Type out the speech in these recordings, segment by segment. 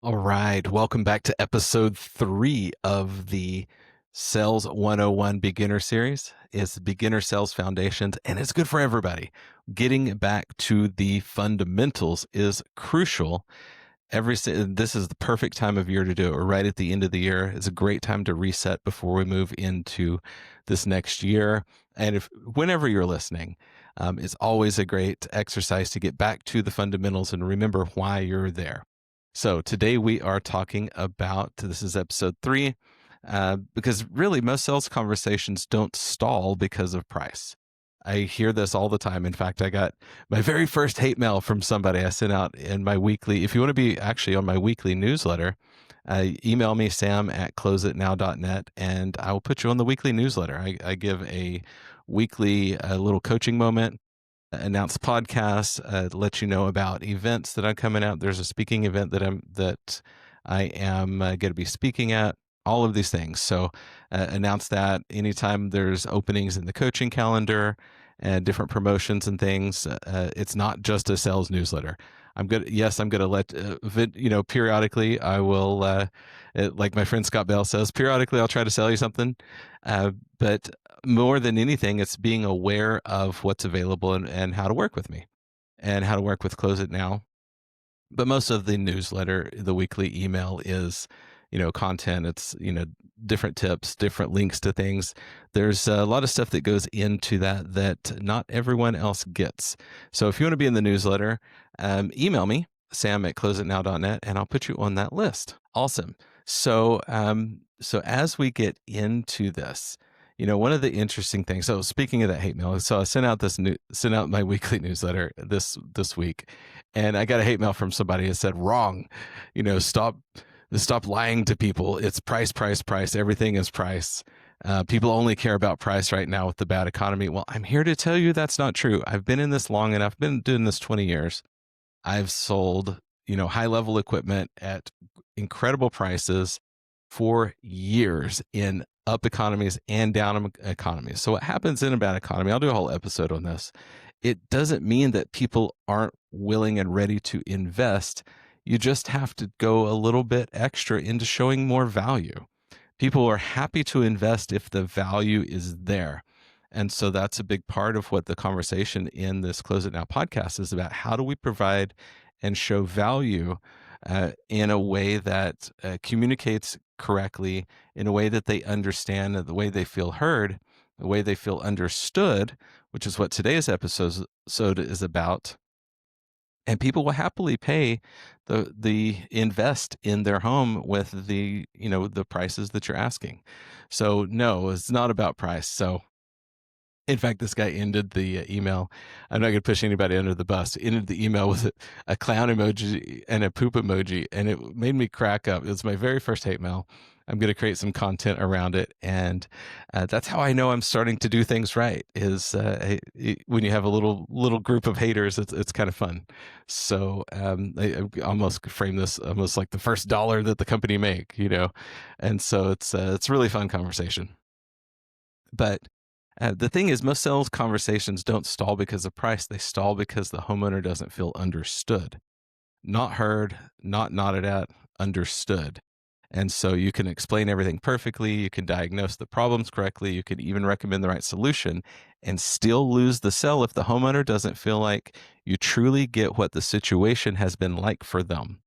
All right. Welcome back to episode 3 of the Sales 101 Beginner Series. It's Beginner Sales Foundations, and it's good for everybody. Getting back to the fundamentals is crucial. This is the perfect time of year to do it. We're right at the end of the year. It's a great time to reset before we move into this next year. And whenever you're listening, it's always a great exercise to get back to the fundamentals and remember why you're there. So today we are talking about, this is episode 3, because really most sales conversations don't stall because of price. I hear this all the time. In fact, I got my very first hate mail from somebody I sent out in my weekly. If you want to be actually on my weekly newsletter, email me, sam@closeitnow.net, and I will put you on the weekly newsletter. I give a weekly little coaching moment, announce podcasts, let you know about events that I'm coming out. There's a speaking event that I am going to be speaking at. All of these things. So announce that anytime there's openings in the coaching calendar and different promotions and things. It's not just a sales newsletter. I'm going to let, periodically I will, like my friend Scott Bell says, periodically I'll try to sell you something. But more than anything, it's being aware of what's available and how to work with me and how to work with Close It Now. But most of the newsletter, the weekly email is, content. It's, different tips, different links to things. There's a lot of stuff that goes into that not everyone else gets. So if you want to be in the newsletter, email me, sam@closeitnow.net, and I'll put you on that list. Awesome. So as we get into this, one of the interesting things. So speaking of that hate mail, so I sent out my weekly newsletter this week, and I got a hate mail from somebody that said, "Wrong, stop lying to people. It's price, price, price. Everything is price. People only care about price right now with the bad economy." Well, I'm here to tell you that's not true. I've been in this long enough. I've been doing this 20 years. I've sold, high level equipment at incredible prices for years in up economies and down economies. So what happens in a bad economy, I'll do a whole episode on this. It doesn't mean that people aren't willing and ready to invest. You just have to go a little bit extra into showing more value. People are happy to invest if the value is there. And so that's a big part of what the conversation in this Close It Now podcast is about. How do we provide and show value in a way that communicates correctly, in a way that they understand, the way they feel heard, the way they feel understood, which is what today's episode is about. And people will happily pay the invest in their home with the prices that you're asking. So no, it's not about price. So in fact, this guy ended the email. I'm not going to push anybody under the bus. Ended the email with a clown emoji and a poop emoji, and it made me crack up. It was my very first hate mail. I'm going to create some content around it, and that's how I know I'm starting to do things right. Is when you have a little group of haters, it's kind of fun. So I almost frame this almost like the first dollar that the company make, and so it's a really fun conversation. But the thing is, most sales conversations don't stall because of price. They stall because the homeowner doesn't feel understood, not heard, not nodded at, understood. And so you can explain everything perfectly. You can diagnose the problems correctly. You can even recommend the right solution and still lose the sale if the homeowner doesn't feel like you truly get what the situation has been like for them.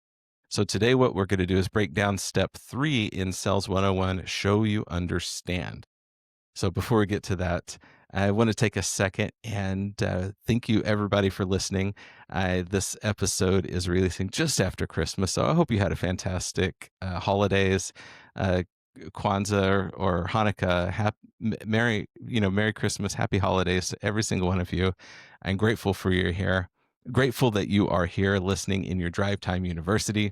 So today, what we're going to do is break down step 3 in Sales 101, show you understand. So before we get to that, I want to take a second and thank you everybody for listening. This episode is releasing just after Christmas, so I hope you had a fantastic holidays, Kwanzaa or Hanukkah. Merry Christmas, happy holidays to every single one of you. I'm grateful for your here. Grateful that you are here listening in your drive time university.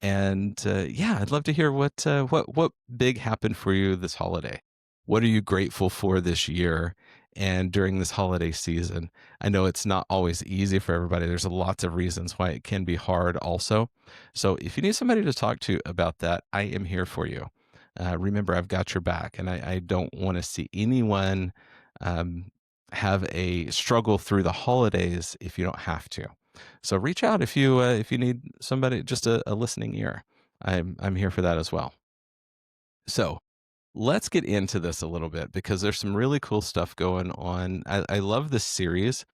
And I'd love to hear what big happened for you this holiday. What are you grateful for this year and during this holiday season? I know it's not always easy for everybody. There's lots of reasons why it can be hard also. So if you need somebody to talk to about that, I am here for you. Remember, I've got your back, and I don't want to see anyone have a struggle through the holidays if you don't have to. So reach out if you need somebody, just a listening ear. I'm here for that as well. So let's get into this a little bit because there's some really cool stuff going on. I love this series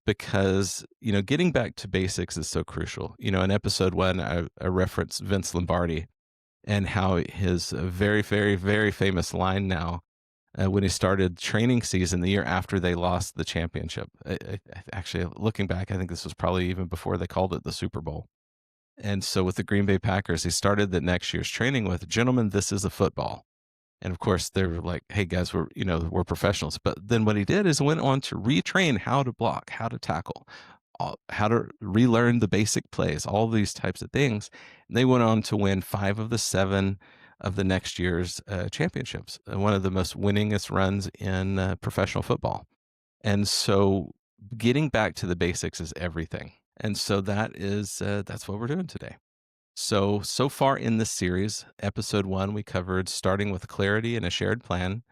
because, getting back to basics is so crucial. In episode one, I referenced Vince Lombardi and how his very, very, very famous line now, when he started training season the year after they lost the championship. Actually, looking back, I think this was probably even before they called it the Super Bowl. And so with the Green Bay Packers, he started the next year's training with, "Gentlemen, this is a football." And of course, they were like, "Hey guys, we're professionals." But then what he did is went on to retrain how to block, how to tackle, how to relearn the basic plays, all these types of things. And they went on to win 5 of the 7 of the next year's championships, one of the most winningest runs in professional football. And so, getting back to the basics is everything. And so that's what we're doing today. So far in this series, episode 1, we covered starting with clarity and a shared plan.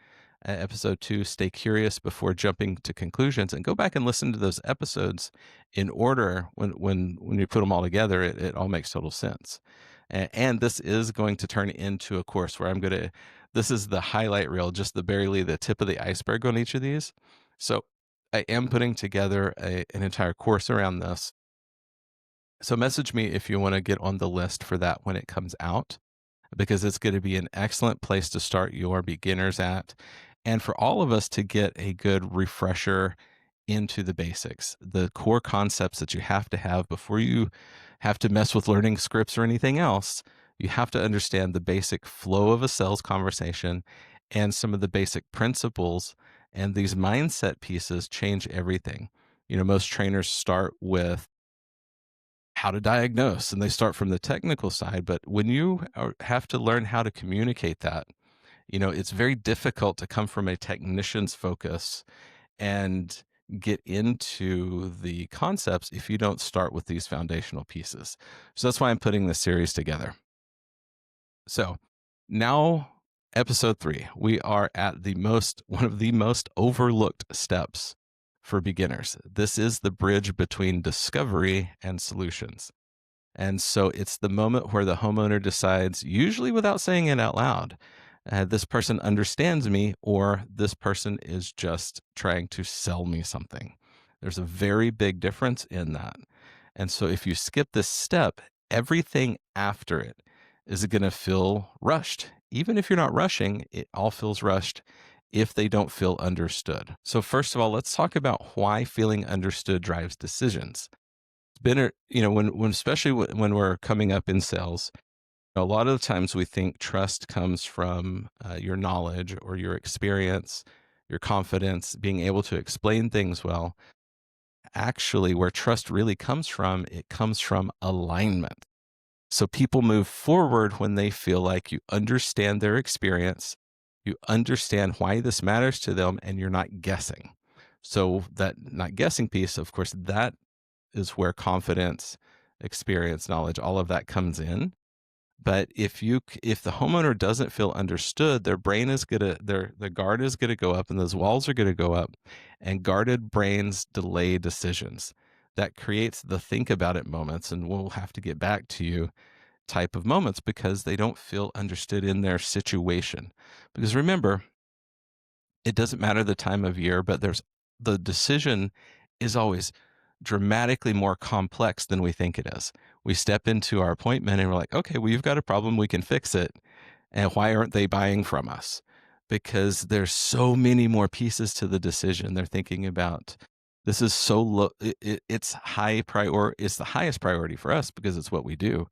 Episode 2, stay curious before jumping to conclusions, and go back and listen to those episodes in order. When you put them all together, it all makes total sense. And this is going to turn into a course where this is the highlight reel, just barely the tip of the iceberg on each of these. So I am putting together an entire course around this. So message me if you want to get on the list for that when it comes out, because it's going to be an excellent place to start your beginners at. And for all of us to get a good refresher into the basics, the core concepts that you have to have before you have to mess with learning scripts or anything else. You have to understand the basic flow of a sales conversation and some of the basic principles. And these mindset pieces change everything. Most trainers start with how to diagnose, and they start from the technical side. But when you have to learn how to communicate that, it's very difficult to come from a technician's focus and get into the concepts if you don't start with these foundational pieces. So that's why I'm putting this series together. So now, episode 3, we are at one of the most overlooked steps for beginners. This is the bridge between discovery and solutions. And so it's the moment where the homeowner decides, usually without saying it out loud, this person understands me, or this person is just trying to sell me something. There's a very big difference in that. And so if you skip this step, everything after it is going to feel rushed. Even if you're not rushing, it all feels rushed if they don't feel understood. So first of all, let's talk about why feeling understood drives decisions. It's been, when especially when we're coming up in sales, a lot of the times we think trust comes from your knowledge or your experience, your confidence, being able to explain things well. Actually, where trust really comes from, it comes from alignment. So people move forward when they feel like you understand their experience, you understand why this matters to them, and you're not guessing. So that not guessing piece, of course, that is where confidence, experience, knowledge, all of that comes in. But if the homeowner doesn't feel understood, their brain is the guard is gonna go up, and those walls are gonna go up, and guarded brains delay decisions. That creates the think about it moments, and we'll have to get back to you type of moments because they don't feel understood in their situation. Because remember, it doesn't matter the time of year, but the decision is always dramatically more complex than we think it is. We step into our appointment and we're like, okay, well, you've got a problem, we can fix it. And why aren't they buying from us? Because there's so many more pieces to the decision. They're thinking about, this is so low, it's it's the highest priority for us because it's what we do.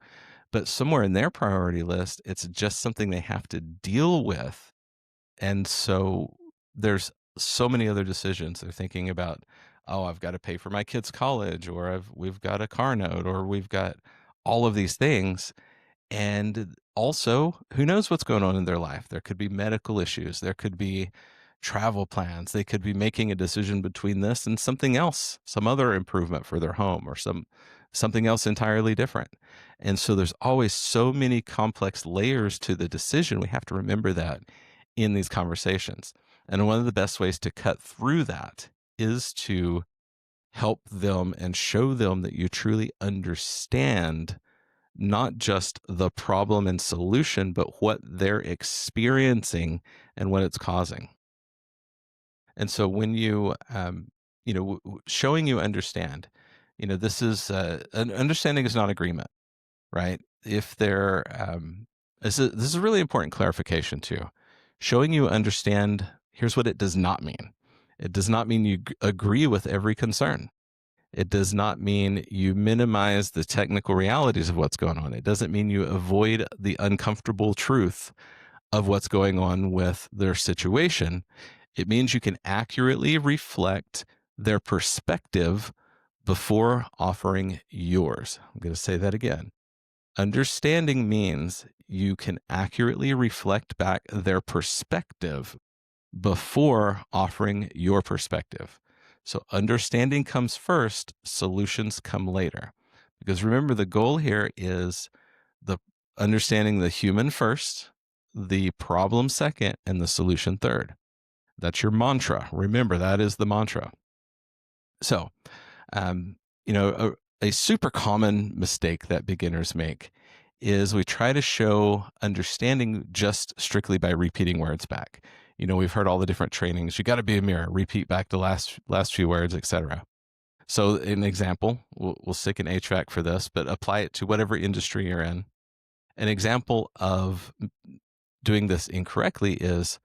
But somewhere in their priority list, it's just something they have to deal with. And so there's so many other decisions. They're thinking about, oh, I've got to pay for my kids' college, or we've got a car note, or we've got all of these things. And also, who knows what's going on in their life? There could be medical issues. There could be travel plans. They could be making a decision between this and something else, some other improvement for their home, or something else entirely different. And so there's always so many complex layers to the decision. We have to remember that in these conversations. And one of the best ways to cut through that is to help them and show them that you truly understand not just the problem and solution, but what they're experiencing and what it's causing. And so when showing you understand, this is an understanding is not agreement, right? If they're, this is a really important clarification too. Showing you understand, here's what it does not mean. It does not mean you agree with every concern. It does not mean you minimize the technical realities of what's going on. It doesn't mean you avoid the uncomfortable truth of what's going on with their situation. It means you can accurately reflect their perspective before offering yours. I'm going to say that again. Understanding means you can accurately reflect back their perspective before offering your perspective. So understanding comes first, solutions come later. Because remember, the goal here is the understanding the human first, the problem second, and the solution third. That's your mantra. Remember, that is the mantra. So, um, a super common mistake that beginners make is we try to show understanding just strictly by repeating words back. We've heard all the different trainings. You got to be a mirror, repeat back the last few words, etc. So, an example, we'll stick an HVAC for this, but apply it to whatever industry you're in. An example of doing this incorrectly is,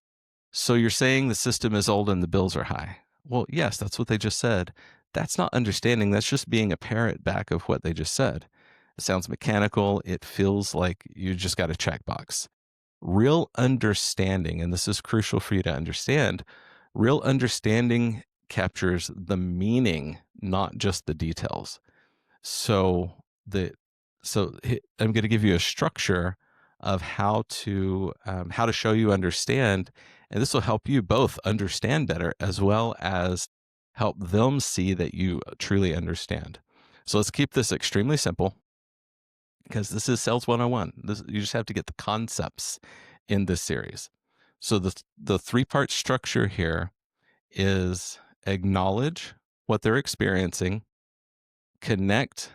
so you're saying the system is old and the bills are high. Well, yes, that's what they just said. That's not understanding. That's just being a parrot back of what they just said. It sounds mechanical. It feels like you just got a checkbox. Real understanding, and this is crucial for you to understand, real understanding captures the meaning, not just the details. So I'm going to give you a structure of how to show you understand, and this will help you both understand better as well as help them see that you truly understand. So let's keep this extremely simple because this is Sales 101. You just have to get the concepts in this series. So the three-part structure here is acknowledge what they're experiencing, connect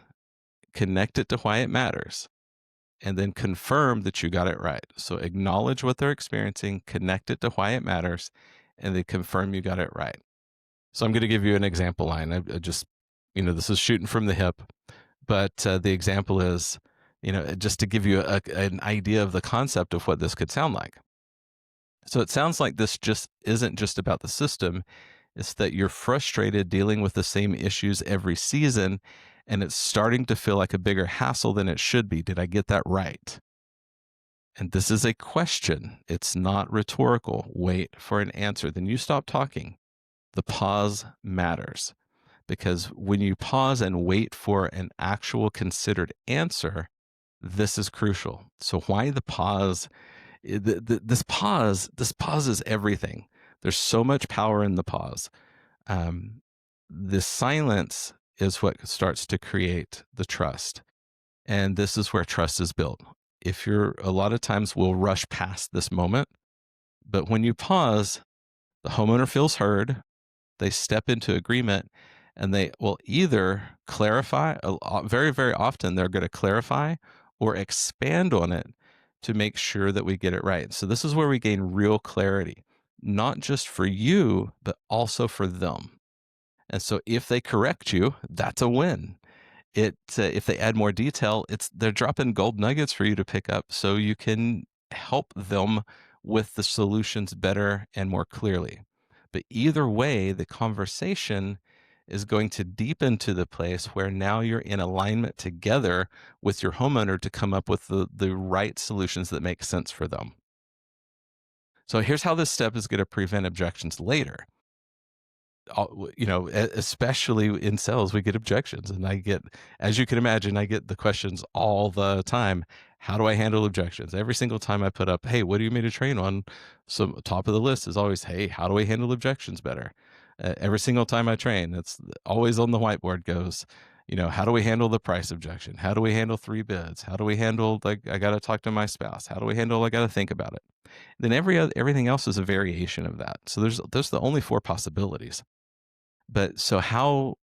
it to why it matters, and then confirm that you got it right. So acknowledge what they're experiencing, connect it to why it matters, and then confirm you got it right. So I'm going to give you an example line. I just, this is shooting from the hip, but the example is, just to give you an idea of the concept of what this could sound like. So it sounds like this just isn't just about the system. It's that you're frustrated dealing with the same issues every season, and it's starting to feel like a bigger hassle than it should be. Did I get that right? And this is a question. It's not rhetorical. Wait for an answer. Then you stop talking. The pause matters, because when you pause and wait for an actual considered answer, this is crucial. So why the pause? This pause is everything. There's so much power in the pause. The silence is what starts to create the trust. And this is where trust is built. A lot of times we'll rush past this moment, but when you pause, the homeowner feels heard, they step into agreement, and they will either clarify, very, very often they're going to clarify or expand on it to make sure that we get it right. So this is where we gain real clarity, not just for you, but also for them. And so if they correct you, that's a win. If they add more detail, they're dropping gold nuggets for you to pick up so you can help them with the solutions better and more clearly. But either way, the conversation is going to deepen to the place where now you're in alignment together with your homeowner to come up with the right solutions that make sense for them. So here's how this step is going to prevent objections later. Especially in sales, we get objections, and as you can imagine, I get the questions all the time. How do I handle objections? Every single time I put up, hey, what do you want me to train on? So top of the list is always, hey, how do I handle objections better? Every single time I train, it's always on the whiteboard goes, how do we handle the price objection? How do we handle 3 bids? How do we handle, like, I got to talk to my spouse? How do we handle, I got to think about it? Then everything else is a variation of that. So there's the only 4 possibilities. But so how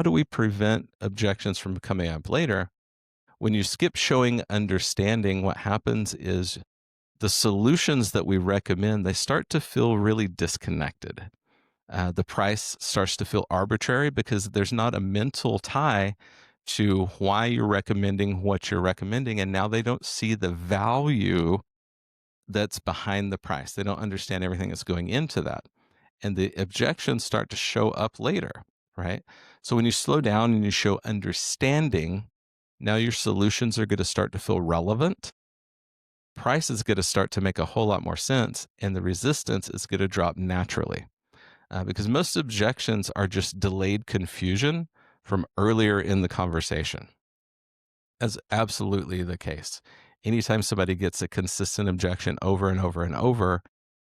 do we prevent objections from coming up later? When you skip showing understanding, what happens is the solutions that we recommend, they start to feel really disconnected. The price starts to feel arbitrary because there's not a mental tie to why you're recommending what you're recommending. And now they don't see the value that's behind the price. They don't understand everything that's going into that. And the objections start to show up later, right? So when you slow down and you show understanding, now your solutions are going to start to feel relevant. Price is going to start to make a whole lot more sense, and the resistance is going to drop naturally. Because most objections are just delayed confusion from earlier in the conversation. That's absolutely the case. Anytime somebody gets a consistent objection over and over and over,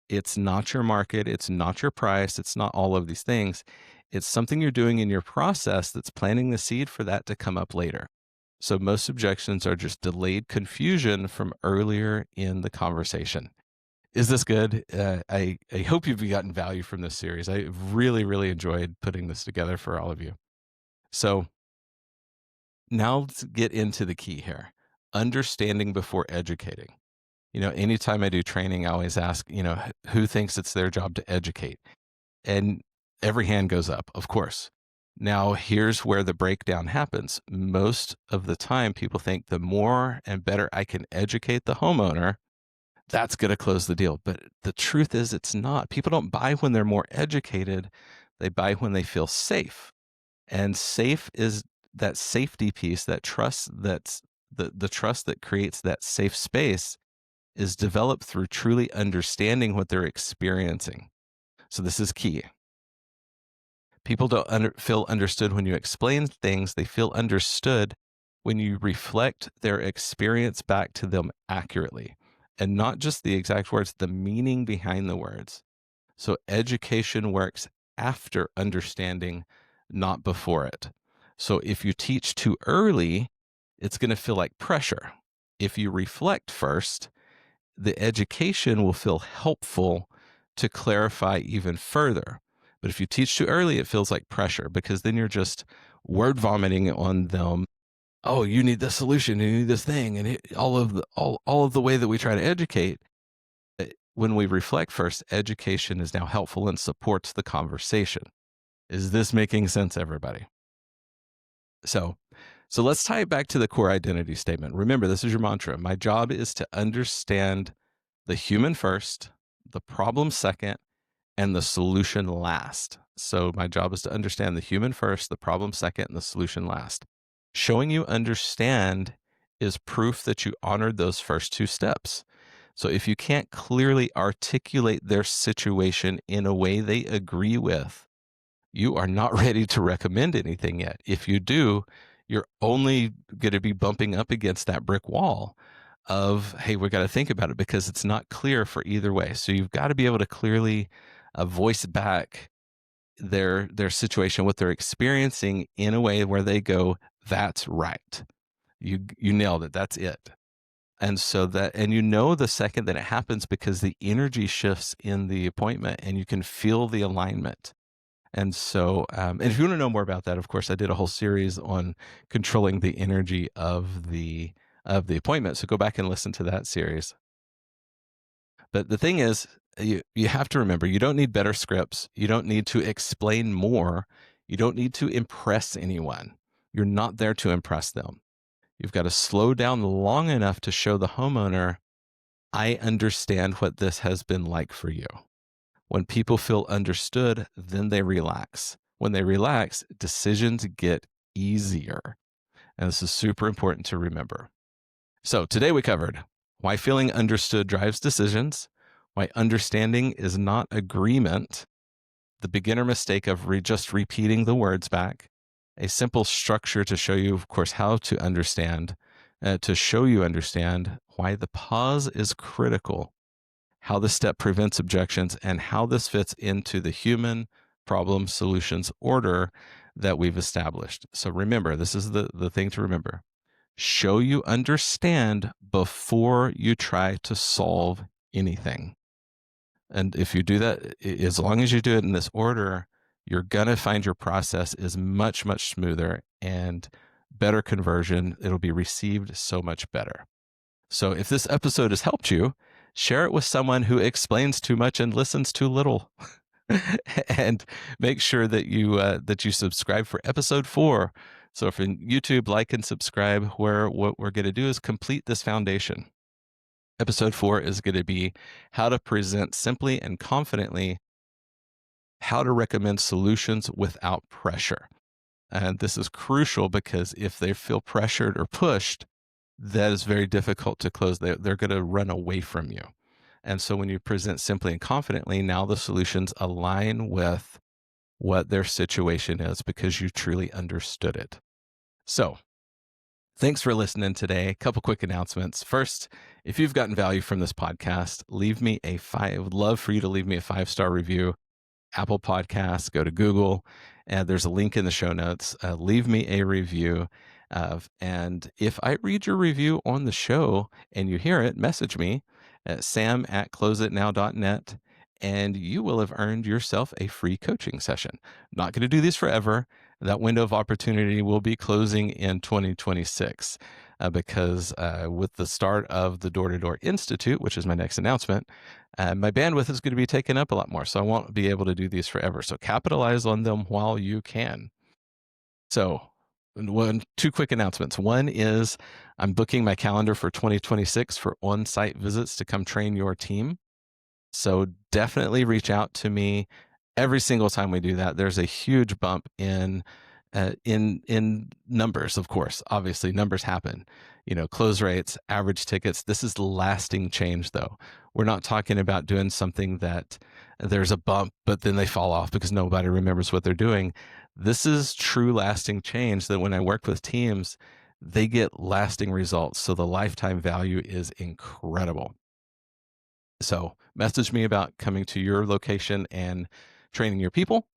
it's not your market, it's not your price, it's not all of these things. It's something you're doing in your process that's planting the seed for that to come up later. So most objections are just delayed confusion from earlier in the conversation. Is this good? I hope you've gotten value from this series. I really, really enjoyed putting this together for all of you. So now let's get into the key here. Understanding before educating. Anytime I do training, I always ask, who thinks it's their job to educate? And every hand goes up, of course. Now, here's where the breakdown happens. Most of the time, people think the more and better I can educate the homeowner, that's going to close the deal. But the truth is, it's not. People don't buy when they're more educated. They buy when they feel safe. And safe is that safety piece, that trust, that's the trust that creates that safe space is developed through truly understanding what they're experiencing. So this is key. People don't feel understood when you explain things. They feel understood when you reflect their experience back to them accurately, and not just the exact words, the meaning behind the words. So education works after understanding, not before it. So if you teach too early, it's going to feel like pressure. If you reflect first, the education will feel helpful to clarify even further. But if you teach too early, it feels like pressure, because then you're just word vomiting on them. Oh, you need this solution, you need this thing, and all of the way that we try to educate. When we reflect first, education is now helpful and supports the conversation. Is this making sense, everybody? So let's tie it back to the core identity statement. Remember, this is your mantra. My job is to understand the human first, the problem second, and the solution last. So my job is to understand the human first, the problem second, and the solution last. Showing you understand is proof that you honored those first two steps. So if you can't clearly articulate their situation in a way they agree with, you are not ready to recommend anything yet. If you do, you're only going to be bumping up against that brick wall of, hey, we got to think about it, because it's not clear for either way. So you've got to be able to clearly voice back their situation, what they're experiencing, in a way where they go, that's right. You nailed it. That's it. And so the second that it happens, because the energy shifts in the appointment and you can feel the alignment. And so, and if you want to know more about that, of course, I did a whole series on controlling the energy of the appointment. So go back and listen to that series. But the thing is, you have to remember, you don't need better scripts. You don't need to explain more. You don't need to impress anyone. You're not there to impress them. You've got to slow down long enough to show the homeowner, I understand what this has been like for you. When people feel understood, then they relax. When they relax, decisions get easier. And this is super important to remember. So today we covered why feeling understood drives decisions, why understanding is not agreement, the beginner mistake of just repeating the words back, a simple structure to show you, of course, how to understand, to show you understand, why the pause is critical, how this step prevents objections, and how this fits into the human problem solutions order that we've established. So remember, this is the thing to remember. Show you understand before you try to solve anything. And if you do that, as long as you do it in this order, you're going to find your process is much, much smoother, and better conversion. It'll be received so much better. So if this episode has helped you, share it with someone who explains too much and listens too little. And make sure that you subscribe for episode 4. So if in YouTube, like and subscribe, where what we're going to do is complete this foundation. Episode 4 is going to be how to present simply and confidently, how to recommend solutions without pressure. And this is crucial because if they feel pressured or pushed, that is very difficult to close. They're going to run away from you. And so when you present simply and confidently, now the solutions align with what their situation is because you truly understood it. So thanks for listening today. A couple quick announcements. First, if you've gotten value from this podcast, I would love for you to leave me a 5-star review. Apple Podcasts, go to Google, and there's a link in the show notes. Leave me a review. And if I read your review on the show and you hear it, message me at sam@closeitnow.net, and you will have earned yourself a free coaching session. I'm not going to do these forever. That window of opportunity will be closing in 2026 because with the start of the Door-to-Door Institute, which is my next announcement, my bandwidth is going to be taken up a lot more. So I won't be able to do these forever. So capitalize on them while you can. So two quick announcements. One is I'm booking my calendar for 2026 for on-site visits to come train your team. So definitely reach out to me every single time we do that. There's a huge bump in numbers, of course. Obviously, numbers happen. Close rates, average tickets. This is lasting change, though. We're not talking about doing something that there's a bump, but then they fall off because nobody remembers what they're doing. This is true lasting change that when I work with teams, they get lasting results. So the lifetime value is incredible. So message me about coming to your location and training your people.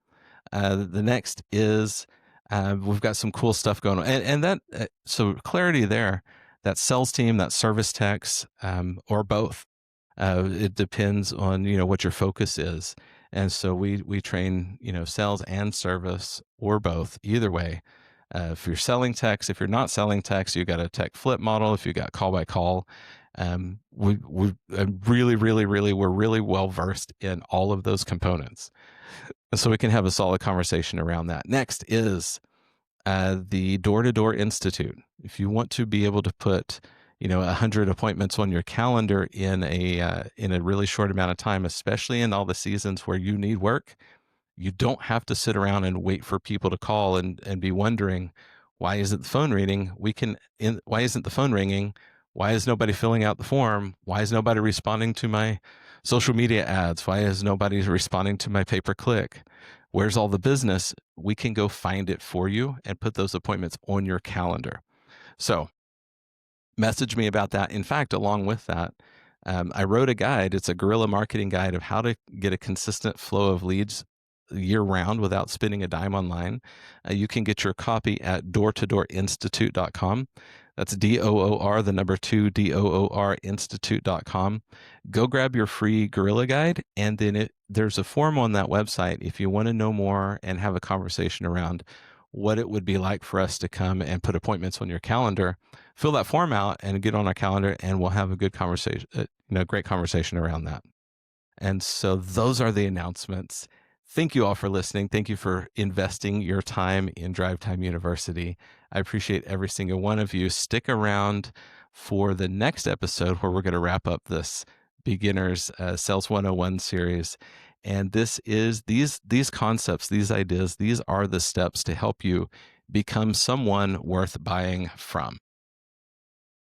The next is we've got some cool stuff going on. And that, so clarity there, that sales team, that service techs, or both. It depends on, what your focus is. And so we train, sales and service or both, either way. If you're selling techs, if you're not selling techs, you got a tech flip model. If you got call by call, we're really well versed in all of those components. So we can have a solid conversation around that. Next is the Door-to-Door Institute. If you want to be able to put 100 appointments on your calendar in a really short amount of time, especially in all the seasons where you need work, you don't have to sit around and wait for people to call and be wondering, why isn't the phone ringing? Why isn't the phone ringing? Why is nobody filling out the form? Why is nobody responding to my social media ads? Why is nobody responding to my pay-per-click? Where's all the business? We can go find it for you and put those appointments on your calendar. So message me about that. In fact, along with that, I wrote a guide. It's a guerrilla marketing guide of how to get a consistent flow of leads year round without spending a dime online. You can get your copy at doortodoorinstitute.com. That's DOOR, the number 2, DOOR institute.com. Go grab your free Guerrilla Guide, and then there's a form on that website if you want to know more and have a conversation around what it would be like for us to come and put appointments on your calendar. Fill that form out and get on our calendar, and we'll have a good conversation, great conversation around that. And so those are the announcements. Thank you all for listening. Thank you for investing your time in Drive Time University. I appreciate every single one of you. Stick around for the next episode where we're going to wrap up this Beginners Sales 101 series. And this is these concepts, these ideas, these are the steps to help you become someone worth buying from.